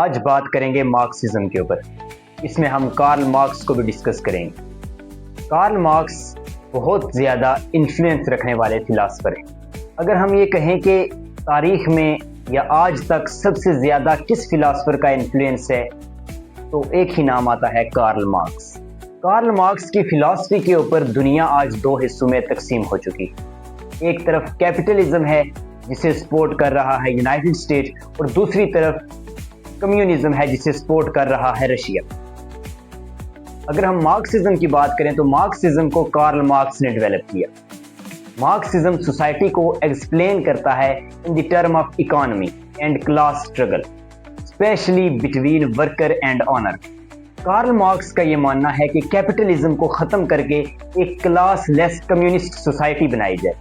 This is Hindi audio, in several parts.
आज बात करेंगे मार्क्सिज्म के ऊपर। इसमें हम कार्ल मार्क्स को भी डिस्कस करेंगे। कार्ल मार्क्स बहुत ज़्यादा इन्फ्लुएंस रखने वाले फिलासफर हैं। अगर हम ये कहें कि तारीख में या आज तक सबसे ज़्यादा किस फिलासफर का इन्फ्लुएंस है, तो एक ही नाम आता है, कार्ल मार्क्स। कार्ल मार्क्स की फिलॉसफी के ऊपर दुनिया आज दो हिस्सों में तकसीम हो चुकी है। एक तरफ कैपिटलिज्म है जिसे सपोर्ट कर रहा है यूनाइटेड स्टेट, और दूसरी तरफ कम्युनिज्म है जिसे सपोर्ट कर रहा है रशिया। अगर हम मार्क्सिज्म की बात करें तो मार्क्सिज्म को कार्ल मार्क्स ने डेवलप किया। मार्क्सिज्म सोसाइटी को एक्सप्लेन करता है in the term of economy and class struggle, specially between worker and owner. Karl Marx का यह मानना है कि कैपिटलिज्म को खत्म करके एक क्लास लेस कम्युनिस्ट सोसाइटी बनाई जाए।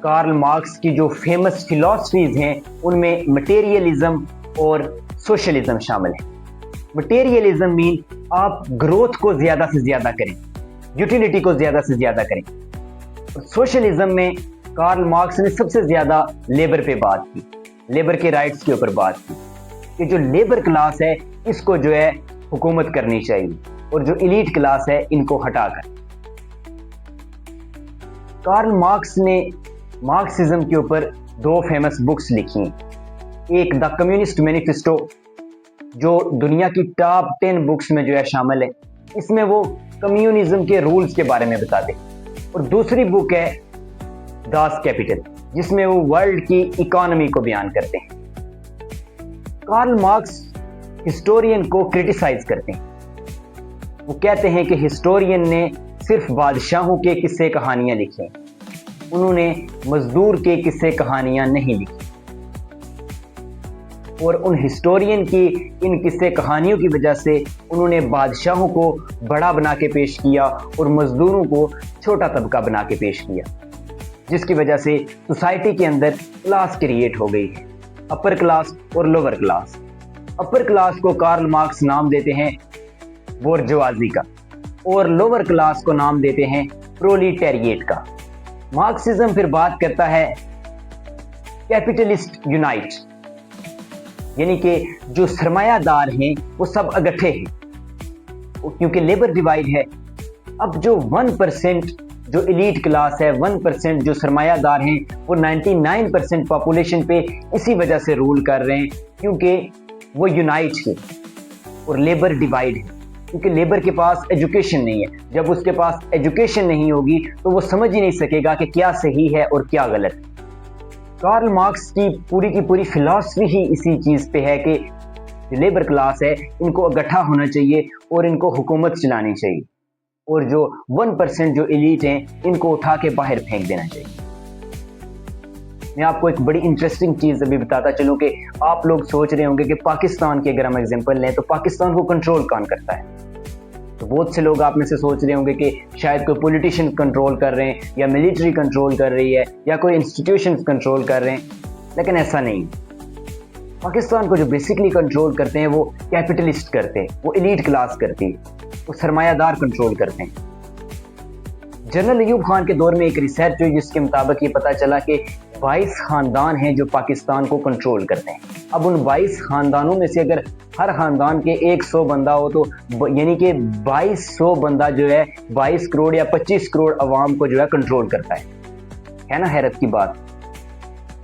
कार्ल मार्क्स की जो फेमस फिलॉसफीज हैं उनमें मटेरियलिज्म और सोशलिज्म शामिल है। मटेरियलिज्म मीन आप ग्रोथ को ज्यादा से ज्यादा करें, यूटिलिटी को ज्यादा से ज्यादा करें। और सोशलिज्म में कार्ल मार्क्स ने सबसे ज्यादा लेबर पे बात की, लेबर के राइट्स के ऊपर बात की कि जो लेबर क्लास है इसको जो है हुकूमत करनी चाहिए और जो एलीट क्लास है इनको हटाकर। कार्ल मार्क्स ने मार्क्सिज्म के ऊपर दो फेमस बुक्स लिखी हैं। एक द कम्युनिस्ट मैनिफेस्टो, जो दुनिया की टॉप 10 बुक्स में जो है शामिल है। इसमें वो कम्युनिज्म के रूल्स के बारे में बताते हैं। और दूसरी बुक है दास कैपिटल, जिसमें वो वर्ल्ड की इकोनॉमी को बयान करते हैं। कार्ल मार्क्स हिस्टोरियन को क्रिटिसाइज करते हैं। वो कहते हैं कि हिस्टोरियन ने सिर्फ बादशाहों के किस्से कहानियां लिखी, उन्होंने मजदूर के किस्से कहानियां नहीं लिखी। और उन हिस्टोरियन की इन किस्से कहानियों की वजह से उन्होंने बादशाहों को बड़ा बना के पेश किया और मजदूरों को छोटा तबका बना के पेश किया, जिसकी वजह से सोसाइटी के अंदर क्लास क्रिएट हो गई है, अपर क्लास और लोअर क्लास। अपर क्लास को कार्ल मार्क्स नाम देते हैं बोर्जवाजी का, और लोअर क्लास को नाम देते हैं प्रोलिटेरिएट का। मार्क्सिज्म फिर बात करता है कैपिटलिस्ट यूनाइट, यानी कि जो सरमायादार हैं वो सब इकट्ठे हैं, क्योंकि लेबर डिवाइड है। अब जो 1% जो एलीट क्लास है, 1% जो सरमायादार हैं, वो 99% पॉपुलेशन पे इसी वजह से रूल कर रहे हैं क्योंकि वो यूनाइट है। और लेबर डिवाइड है क्योंकि लेबर के पास एजुकेशन नहीं है। जब उसके पास एजुकेशन नहीं होगी तो वो समझ ही नहीं सकेगा कि क्या सही है और क्या गलत है। कार्ल मार्क्स की पूरी फिलॉसफी ही इसी चीज़ पे है कि जो लेबर क्लास है इनको इकट्ठा होना चाहिए और इनको हुकूमत चलानी चाहिए, और जो 1% जो एलीट हैं इनको उठा के बाहर फेंक देना चाहिए। मैं आपको एक बड़ी इंटरेस्टिंग चीज़ अभी बताता चलूँ कि आप लोग सोच रहे होंगे कि पाकिस्तान की अगर हम एग्जांपल लें तो पाकिस्तान को कंट्रोल कौन करता है। तो बहुत से लोग आप में से सोच रहे होंगे कि शायद कोई पॉलिटिशियन कंट्रोल कर रहे हैं, या मिलिट्री कंट्रोल कर रही है, या कोई इंस्टीट्यूशंस कंट्रोल कर रहे हैं, लेकिन ऐसा नहीं। पाकिस्तान को जो बेसिकली कंट्रोल करते हैं वो कैपिटलिस्ट करते हैं, वो एलीट क्लास करती है, वो सरमायादार कंट्रोल करते हैं। जनरल अयूब खान के दौर में एक रिसर्च हुई जिसके मुताबिक ये पता चला कि 22 खानदान हैं जो पाकिस्तान को कंट्रोल करते हैं। अब उन 22 खानदानों में से अगर हर खानदान के 100 बंदा हो तो यानी कि 2200 बंदा जो है 22 करोड़ या 25 करोड़ अवाम को जो है कंट्रोल करता है ना हैरत की बात।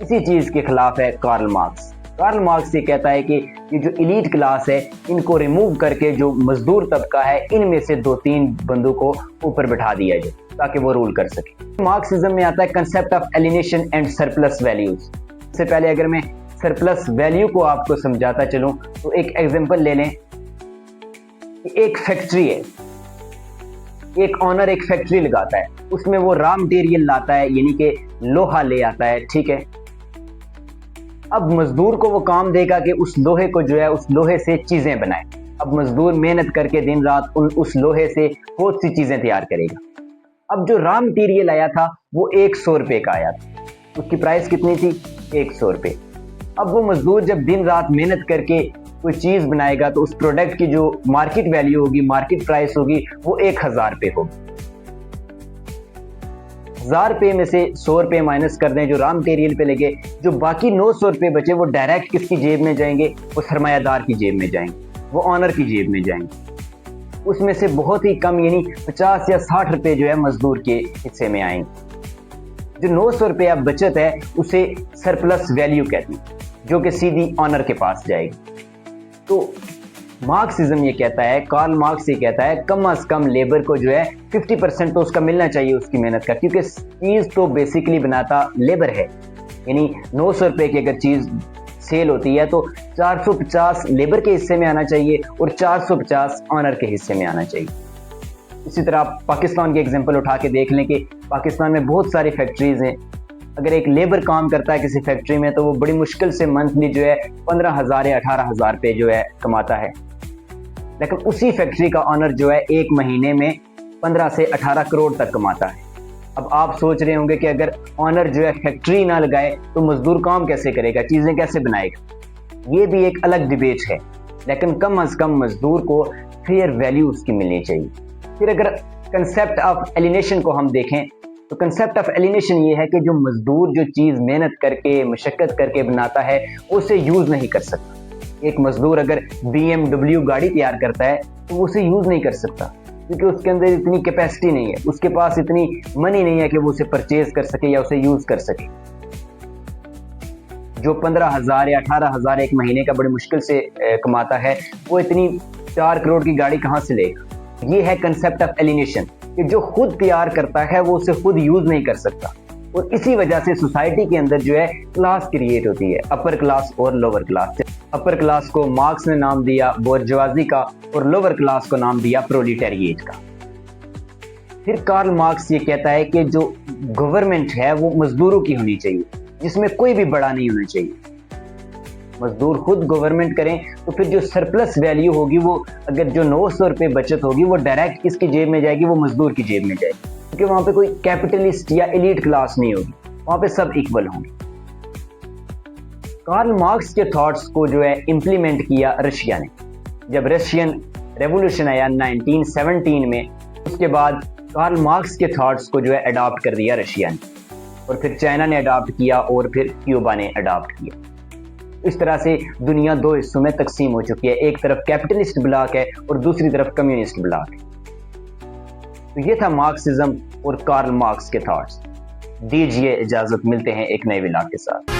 इसी चीज़ के खिलाफ है कार्ल मार्क्स। कार्ल मार्क्स ये कहता है कि ये जो एलीट क्लास है इनको रिमूव करके जो मजदूर तबका है इनमें से 2-3 बंदों को ऊपर बिठा दिया जाए ताकि वो रूल कर सके। मार्क्सिज्म में आता है concept of alienation and surplus values. इससे पहले अगर मैं सरप्लस वैल्यू को आपको समझाता चलूं तो एक एग्जांपल ले लें। एक फैक्ट्री है, एक ऑनर एक फैक्ट्री लगाता है, उसमें वो रॉ मटेरियल लाता है, यानी कि लोहा ले आता है, ठीक है। अब मजदूर को वो काम देगा कि उस लोहे को जो है उस लोहे से चीजें बनाए। अब मजदूर मेहनत करके दिन रात उस लोहे से बहुत सी चीजें तैयार करेगा। अब जो रॉ मटेरियल आया था वो 100 रुपए का आया था, उसकी प्राइस कितनी थी? 100 रुपए। अब वो मजदूर जब दिन रात मेहनत करके कोई चीज बनाएगा तो उस प्रोडक्ट की जो मार्केट वैल्यू होगी, मार्केट प्राइस होगी, वो 1000 रुपए होगी। 1000 रुपये में से 100 रुपये माइनस कर दें जो रॉ मटेरियल पे लगे, जो बाकी 900 रुपये बचे वो डायरेक्ट किसकी जेब में जाएंगे? वो सरमायादार की जेब में जाएंगे, वो ऑनर की जेब में जाएंगे। उसमें से बहुत ही कम यानी 50 या 60 रुपये जो है मजदूर के हिस्से में आएंगे। जो 900 रुपया बचत है उसे सरप्लस वैल्यू कहती है, जो कि सीधी ऑनर के पास जाएगी। तो मार्क्सिज्म ये कहता है, कार्ल मार्क्स ये कहता है, कम से कम लेबर को जो है 50% तो उसका मिलना चाहिए उसकी मेहनत का, क्योंकि चीज़ तो बेसिकली बनाता लेबर है। यानी 900 रुपये की अगर चीज़ सेल होती है तो 450 लेबर के हिस्से में आना चाहिए और 450 ऑनर के हिस्से में आना चाहिए। इसी तरह आप पाकिस्तान की एग्जांपल उठा के देख लें कि पाकिस्तान में बहुत सारी फैक्ट्रीज हैं। अगर एक लेबर काम करता है किसी फैक्ट्री में तो वो बड़ी मुश्किल से मंथली जो है 15,000 या 18,000 रुपये जो है कमाता है, लेकिन उसी फैक्ट्री का ऑनर जो है एक महीने में 15 से 18 करोड़ तक कमाता है। अब आप सोच रहे होंगे कि अगर ऑनर जो है फैक्ट्री ना लगाए तो मजदूर काम कैसे करेगा, चीज़ें कैसे बनाएगा? ये भी एक अलग डिबेट है, लेकिन कम से कम मजदूर को फेयर वैल्यू उसकी मिलनी चाहिए। फिर अगर कंसेप्ट ऑफ एलिनेशन को हम देखें तो कंसेप्ट ऑफ एलिनेशन ये है कि जो मजदूर जो चीज़ मेहनत करके मशक्क़त करके बनाता है उसे यूज़ नहीं कर सकता। एक मजदूर अगर BMW गाड़ी तैयार करता है तो उसे यूज़ नहीं कर सकता, क्योंकि उसके अंदर इतनी कैपेसिटी नहीं है, उसके पास इतनी मनी नहीं है कि वो उसे परचेज कर सके या उसे यूज़ कर सके। जो 15,000 या 18,000 एक महीने का बड़ी मुश्किल से कमाता है वो इतनी 4 करोड़ की गाड़ी कहाँ से लेगा? ये है कंसेप्ट ऑफ एलिनेशन कि जो खुद तैयार करता है वो उसे खुद यूज़ नहीं कर सकता। और इसी वजह से सोसाइटी के अंदर जो है क्लास क्रिएट होती है, अपर क्लास और लोअर क्लास। अपर क्लास को मार्क्स ने नाम दिया बोर्जवाजी का और लोअर क्लास को नाम दिया प्रोलिटेरिएट का। फिर कार्ल मार्क्स ये कहता है कि जो गवर्नमेंट है वो मजदूरों की होनी चाहिए, जिसमें कोई भी बड़ा नहीं होना चाहिए। मजदूर खुद गवर्नमेंट करें तो फिर जो सरप्लस वैल्यू होगी वो अगर जो 900 रुपये बचत होगी वो डायरेक्ट किसकी जेब में जाएगी? वो मजदूर की जेब में जाएगी, क्योंकि वहां पे कोई कैपिटलिस्ट या एलीट क्लास नहीं होगी, वहां पे सब इक्वल होंगे। कार्ल मार्क्स के थॉट्स को जो है इम्प्लीमेंट किया रशिया ने। जब रशियन रेवोल्यूशन आया 1917 में, उसके बाद कार्ल मार्क्स के थॉट्स को जो है अडॉप्ट कर दिया रशिया ने, और फिर चाइना ने अडॉप्ट किया और फिर क्यूबा ने अडॉप्ट किया। इस तरह से दुनिया दो हिस्सों में तकसीम हो चुकी है, एक तरफ कैपिटलिस्ट ब्लॉक है और दूसरी तरफ कम्युनिस्ट ब्लॉक है। तो ये था मार्क्सिज्म और कार्ल मार्क्स के थॉट्स। दीजिए इजाजत, मिलते हैं एक नए व्लॉग के साथ।